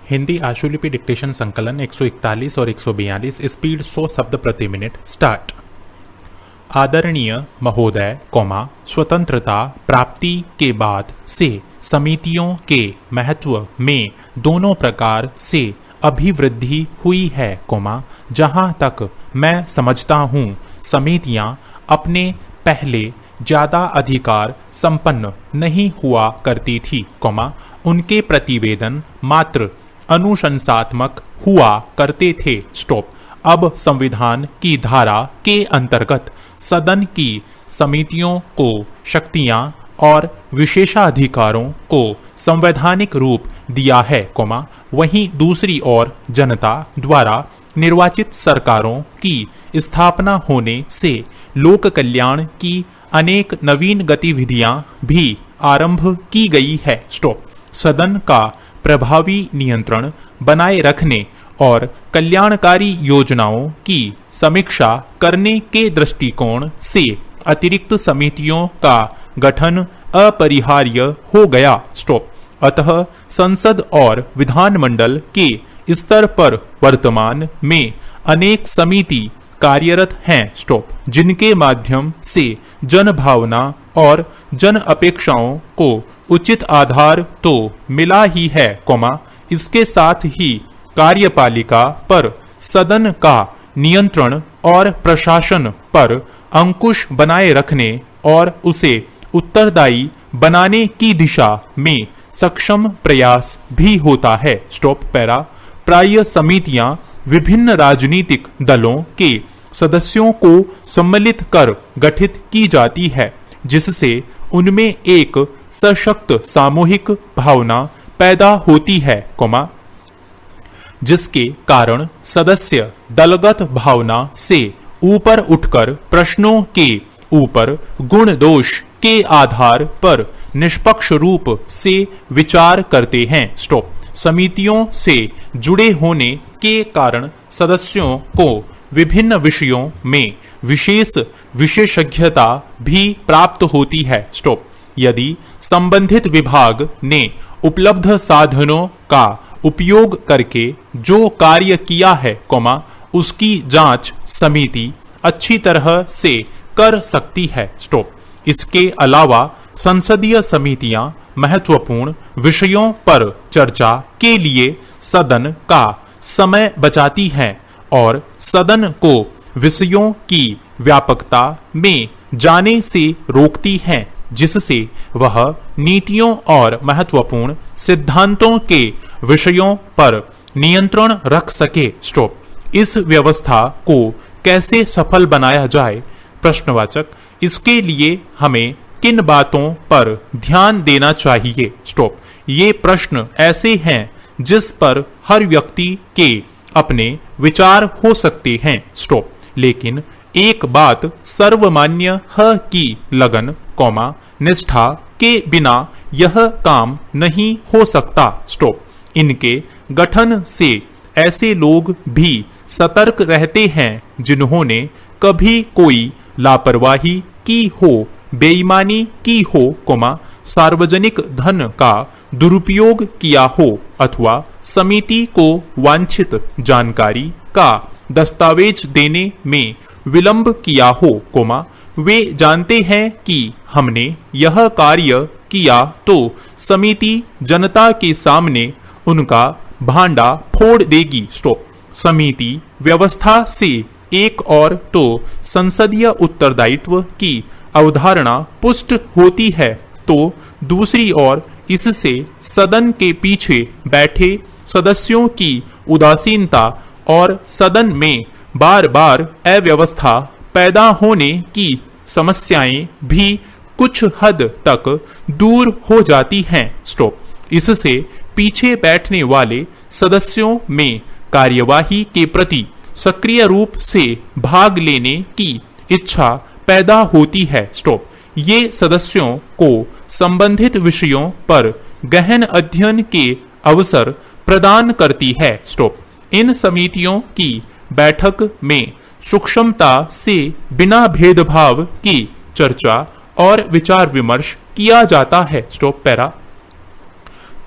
Hindi आशुलिपि dictation संकलन 141 और 142 speed 100 शब्द प्रति मिनट स्टार्ट। आदरणीय महोदय, स्वतंत्रता प्राप्ति के बाद से समितियों के महत्व में दोनों प्रकार से अभिवृद्धि हुई है, जहां तक मैं समझता हूं समितियां अपने पहले ज्यादा अधिकार संपन्न नहीं हुआ करती थी, उनके प्रतिवेदन मात्र अनुशंसात्मक हुआ करते थे। अब संविधान की धारा के अंतर्गत सदन की समितियों को शक्तियां और विशेषाधिकारों को संवैधानिक रूप दिया है, वहीं दूसरी ओर जनता द्वारा निर्वाचित सरकारों की स्थापना होने से लोक कल्याण की अनेक नवीन गतिविधियां भी आरंभ की गई है। सदन का प्रभावी नियंत्रण बनाए रखने और कल्याणकारी योजनाओं की समीक्षा करने के दृष्टिकोण से अतिरिक्त समितियों का गठन अपरिहार्य हो गया। अतः संसद और विधानमंडल के स्तर पर वर्तमान में अनेक समिति कार्यरत हैं, जिनके माध्यम से जन भावना और जन अपेक्षाओं को उचित आधार तो मिला ही है, इसके साथ ही कार्यपालिका पर सदन का नियंत्रण और प्रशासन पर अंकुश बनाए रखने और उसे उत्तरदायी बनाने की दिशा में सक्षम प्रयास भी होता है। प्राय समितियां विभिन्न राजनीतिक दलों के सदस्यों को सम्मिलित कर गठित की जाती है, जिससे उनमें एक सशक्त सामूहिक भावना पैदा होती है, जिसके कारण सदस्य दलगत भावना से ऊपर उठकर प्रश्नों के ऊपर गुण दोष के आधार पर निष्पक्ष रूप से विचार करते हैं। समितियों से जुड़े होने के कारण सदस्यों को विभिन्न विषयों में विशेषज्ञता भी प्राप्त होती है। यदि संबंधित विभाग ने उपलब्ध साधनों का उपयोग करके जो कार्य किया है, उसकी जांच समिति अच्छी तरह से कर सकती है। इसके अलावा संसदीय समितियां महत्वपूर्ण विषयों पर चर्चा के लिए सदन का समय बचाती हैं और सदन को विषयों की व्यापकता में जाने से रोकती हैं, जिससे वह नीतियों और महत्वपूर्ण सिद्धांतों के विषयों पर नियंत्रण रख सके। इस व्यवस्था को कैसे सफल बनाया जाए? प्रश्नवाचक। इसके लिए हमें किन बातों पर ध्यान देना चाहिए? ये प्रश्न ऐसे हैं जिस पर हर व्यक्ति के अपने विचार हो सकते हैं, लेकिन एक बात सर्वमान्य है कि लगन, निष्ठा के बिना यह काम नहीं हो सकता। इनके गठन से ऐसे लोग भी सतर्क रहते हैं जिन्होंने कभी कोई लापरवाही की हो, बेईमानी की हो, सार्वजनिक धन का दुरुपयोग किया हो अथवा समिति को वांछित जानकारी का दस्तावेज देने में विलंब किया हो, वे जानते हैं कि हमने यह कार्य किया तो समिति जनता के सामने उनका भांडा फोड़ देगी। समिति व्यवस्था से एक और तो संसदीय उत्तरदायित्व की अवधारणा पुष्ट होती है, तो दूसरी ओर इससे सदन के पीछे बैठे सदस्यों की उदासीनता और सदन में बार बार अव्यवस्था पैदा होने की समस्याएं भी कुछ हद तक दूर हो जाती हैं। इससे पीछे बैठने वाले सदस्यों में कार्यवाही के प्रति सक्रिय रूप से भाग लेने की इच्छा पैदा होती है। ये सदस्यों को संबंधित विषयों पर गहन अध्ययन के अवसर प्रदान करती है। इन समितियों की बैठक में सूक्ष्मता से बिना भेदभाव की चर्चा और विचार विमर्श किया जाता है।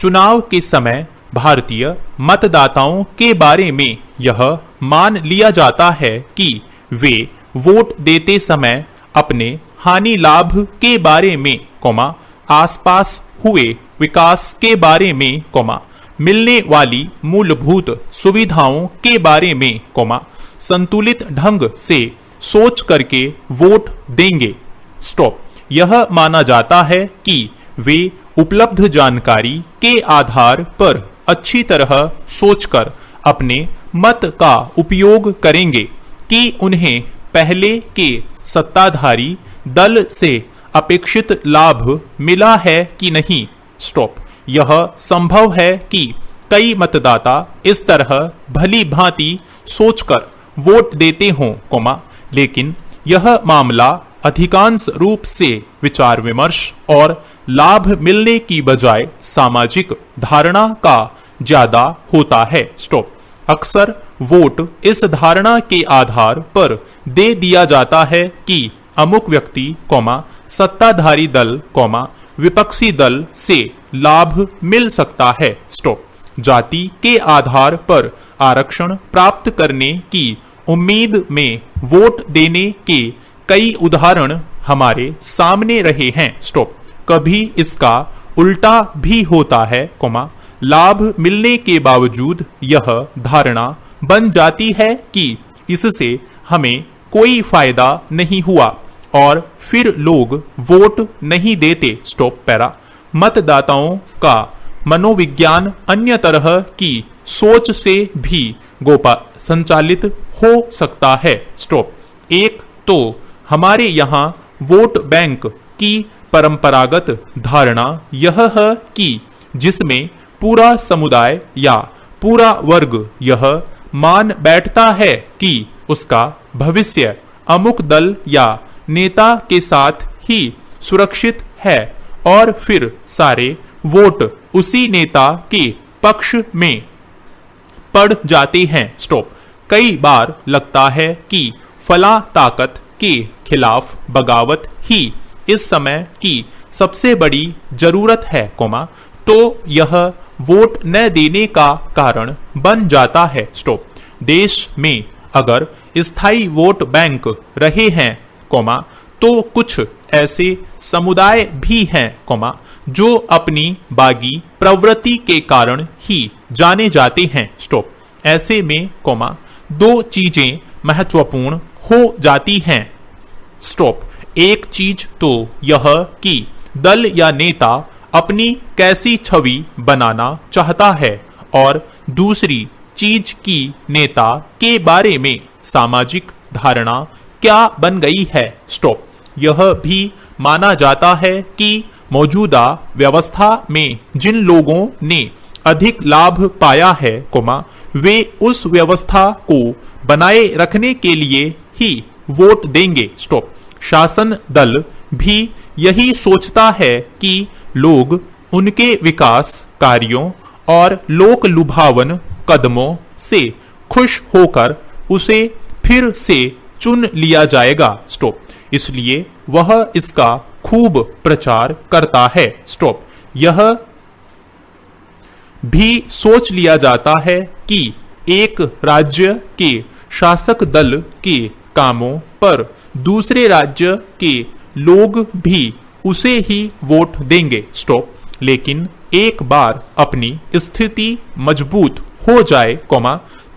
चुनाव के समय भारतीय मतदाताओं के बारे में यह मान लिया जाता है कि वे वोट देते समय अपने हानि लाभ के बारे में, आसपास हुए विकास के बारे में, मिलने वाली मूलभूत सुविधाओं के बारे में, संतुलित ढंग से सोच करके वोट देंगे। स्टॉप। यह माना जाता है कि वे उपलब्ध जानकारी के आधार पर अच्छी तरह सोचकर अपने मत का उपयोग करेंगे कि उन्हें पहले के सत्ताधारी दल से अपेक्षित लाभ मिला है कि नहीं। स्टॉप। यह संभव है कि कई मतदाता इस तरह भली भांति सोचकर वोट देते हों, लेकिन यह मामला अधिकांश रूप से विचार विमर्श और लाभ मिलने की बजाय सामाजिक धारणा का ज्यादा होता है। स्टॉप। अक्सर वोट इस धारणा के आधार पर दे दिया जाता है कि अमुक व्यक्ति, सत्ताधारी दल, विपक्षी दल से लाभ मिल सकता है। स्टॉप। जाति के आधार पर आरक्षण प्राप्त करने की उम्मीद में वोट देने के कई उदाहरण हमारे सामने रहे हैं। स्टॉप। कभी इसका उल्टा भी होता है, लाभ मिलने के बावजूद यह धारणा बन जाती है कि इससे हमें कोई फायदा नहीं हुआ और फिर लोग वोट नहीं देते। Stop para. मतदाताओं का मनोविज्ञान अन्य तरह की सोच से भी संचालित हो सकता है। स्टॉप। एक तो हमारे यहाँ वोट बैंक की परंपरागत धारणा यह है कि जिसमें पूरा समुदाय या पूरा वर्ग यह मान बैठता है कि उसका भविष्य अमुक दल या नेता के साथ ही सुरक्षित है और फिर सारे वोट उसी नेता के पक्ष में पड़ जाते हैं। स्टॉप। कई बार लगता है कि फला ताकत के खिलाफ बगावत ही इस समय की सबसे बड़ी जरूरत है, तो यह वोट न देने का कारण बन जाता है। स्टॉप। देश में अगर स्थायी वोट बैंक रहे हैं, तो कुछ ऐसे समुदाय भी हैं, जो अपनी बागी प्रवृत्ति के कारण ही जाने जाते हैं। स्टॉप। ऐसे में, दो चीजें महत्वपूर्ण हो जाती हैं। स्टॉप। एक चीज तो यह कि दल या नेता अपनी कैसी छवि बनाना चाहता है और दूसरी चीज की नेता के बारे में सामाजिक धारणा क्या बन गई है। स्टॉप। यह भी माना जाता है कि मौजूदा व्यवस्था में जिन लोगों ने अधिक लाभ पाया है, वे उस व्यवस्था को बनाए रखने के लिए ही वोट देंगे। स्टॉप। शासन दल भी यही सोचता है कि लोग उनके विकास कार्यों और लोक लुभावन कदमों से खुश होकर उसे फिर से चुन लिया जाएगा। स्टॉप। इसलिए वह इसका खूब प्रचार करता है। स्टॉप। यह भी सोच लिया जाता है कि एक राज्य के शासक दल के कामों पर दूसरे राज्य के लोग भी उसे ही वोट देंगे। स्टॉप। लेकिन एक बार अपनी स्थिति मजबूत हो जाए,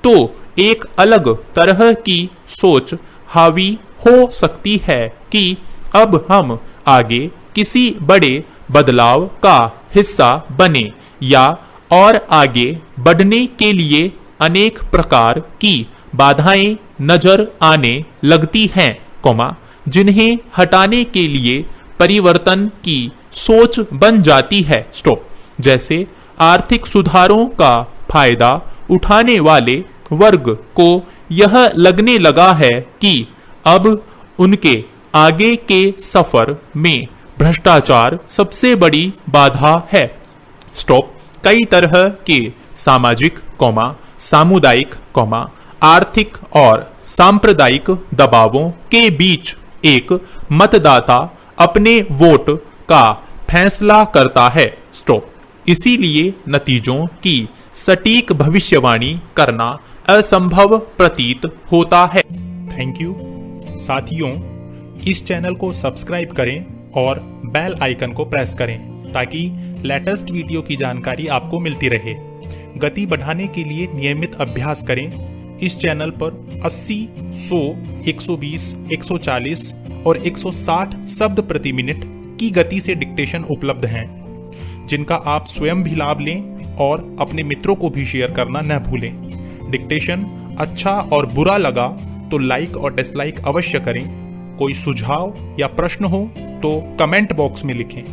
तो एक अलग तरह की सोच हावी हो सकती है कि अब हम आगे किसी बड़े बदलाव का हिस्सा बने या और आगे बढ़ने के लिए अनेक प्रकार की बाधाएं नजर आने लगती हैं, जिन्हें हटाने के लिए परिवर्तन की सोच बन जाती है। स्टॉप। जैसे आर्थिक सुधारों का फायदा उठाने वाले वर्ग को यह लगने लगा है कि अब उनके आगे के सफर में भ्रष्टाचार सबसे बड़ी बाधा है। स्टॉप। कई तरह के सामाजिक, सामुदायिक, आर्थिक और सांप्रदायिक दबावों के बीच एक मतदाता अपने वोट का फैसला करता है। स्टॉप। इसीलिए नतीजों की सटीक भविष्यवाणी करना असंभव प्रतीत होता है। Thank you. साथियों, इस चैनल को सब्सक्राइब करें और बेल आइकन को प्रेस करें ताकि लेटेस्ट वीडियो की जानकारी आपको मिलती रहे। गति बढ़ाने के लिए नियमित अभ्यास करें। इस चैनल पर 80, 100, 120, 140 और 160 शब्द प्रति मिनट की गति से डिक्टेशन उपलब्ध हैं, जिनका आप स्वयं भी लाभ लें और अपने मित्रों को भी शेयर करना न भूलें। डिक्टेशन अच्छा और बुरा लगा तो लाइक और डिसलाइक अवश्य करें। कोई सुझाव या प्रश्न हो तो कमेंट बॉक्स में लिखें।